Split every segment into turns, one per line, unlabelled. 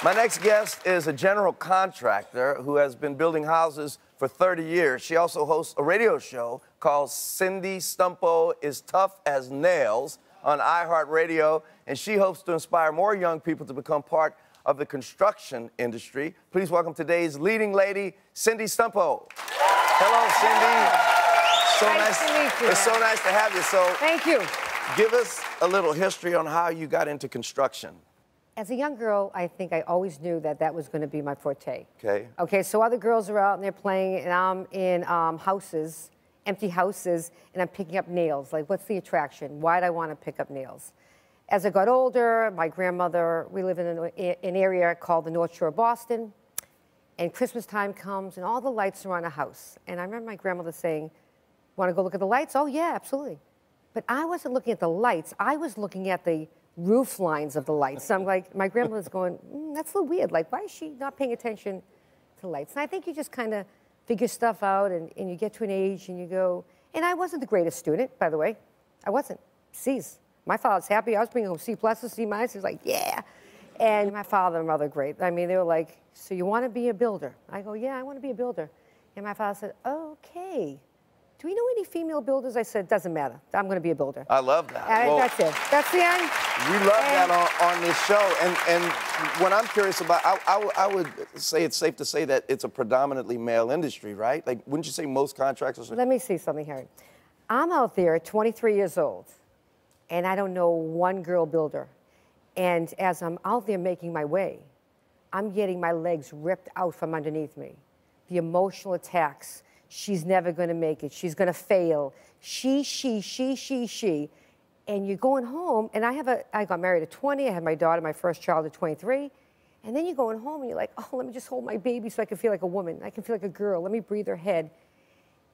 My next guest is a general contractor who has been building houses for 30 years. She also hosts a radio show called Cindy Stumpo is Tough as Nails on iHeartRadio, and she hopes to inspire more young people to become part of the construction industry. Please welcome today's leading lady, Cindy Stumpo. Hello, Cindy.
Nice to meet you.
It's so nice to have you. So,
thank you.
Give us a little history on how you got into construction.
As a young girl, I think I always knew that that was going to be my forte.
Okay.
Okay, so other girls are out and they're playing, and I'm in houses, empty houses, and I'm picking up nails. Like, what's the attraction? Why'd I want to pick up nails? As I got older, my grandmother, we live in an area called the North Shore of Boston, and Christmas time comes, and all the lights are on a house. And I remember my grandmother saying, want to go look at the lights? Oh, yeah, absolutely. But I wasn't looking at the lights. I was looking at the roof lines of the lights. So I'm like, my grandmother's going, that's a little weird. Like, why is she not paying attention to lights? And I think you just kind of figure stuff out, and you get to an age and you go, and I wasn't the greatest student, by the way. I wasn't. C's. My father's happy. I was bringing home C+, C-. He was like, yeah. And my father and mother, great. I mean, they were like, so you want to be a builder? I go, yeah, I want to be a builder. And my father said, okay. Do we know any female builders? I said, doesn't matter. I'm going to be a builder.
I love that. Well,
that's it. That's the end.
We love that on this show. And what I'm curious about, I would say it's safe to say that it's a predominantly male industry, right? Like, wouldn't you say most contractors are?
Let me see something, Harry. I'm out there at 23 years old, and I don't know one girl builder. And as I'm out there making my way, I'm getting my legs ripped out from underneath me. The emotional attacks. She's never going to make it. She's going to fail. She. And you're going home, and I got married at 20. I had my daughter, my first child, at 23. And then you're going home, and you're like, oh, let me just hold my baby so I can feel like a woman. I can feel like a girl. Let me breathe her head.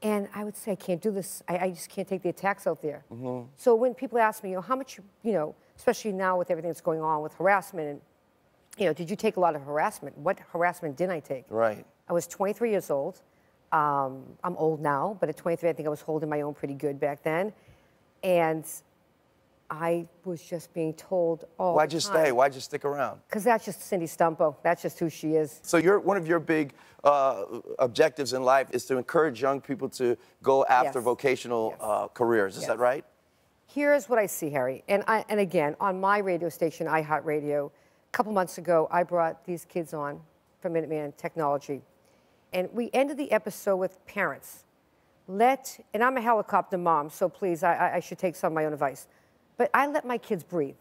And I would say, I can't do this. I just can't take the attacks out there. Mm-hmm. So when people ask me, how much, especially now with everything that's going on with harassment, and, did you take a lot of harassment? What harassment didn't I take?
Right.
I was 23 years old. I'm old now, but at 23, I think I was holding my own pretty good back then. And I was just being told all
Why'd
the
you
time.
stay? Why'd you stick around?
Because that's just Cindy Stumpo. That's just who she is.
So one of your big objectives in life is to encourage young people to go after vocational careers. Is that right?
Here's what I see, Harry. And again, on my radio station, iHeartRadio, a couple months ago, I brought these kids on from Minuteman Technology. And we ended the episode with parents. And I'm a helicopter mom, so please, I should take some of my own advice. But I let my kids breathe.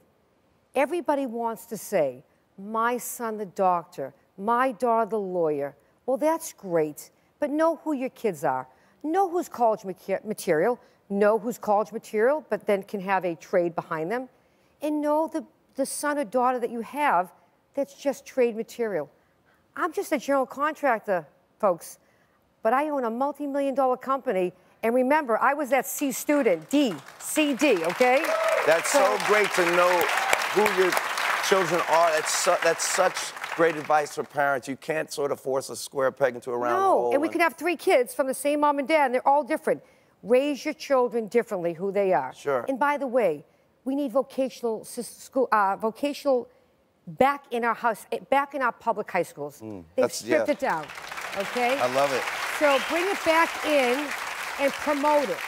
Everybody wants to say, my son the doctor, my daughter the lawyer. Well, that's great, but know who your kids are. Know who's college material. Know who's college material, but then can have a trade behind them. And know the son or daughter that you have that's just trade material. I'm just a general contractor, folks, but I own a multi-million-dollar company, and remember, I was that C student, D, C, D, okay?
That's so great to know who your children are. That's such great advice for parents. You can't sort of force a square peg into a round hole.
No, and we could have 3 kids from the same mom and dad, and they're all different. Raise your children differently, who they are.
Sure.
And by the way, we need vocational back in our house, back in our public high schools. They've stripped it down. Okay?
I love it.
So bring it back in and promote it.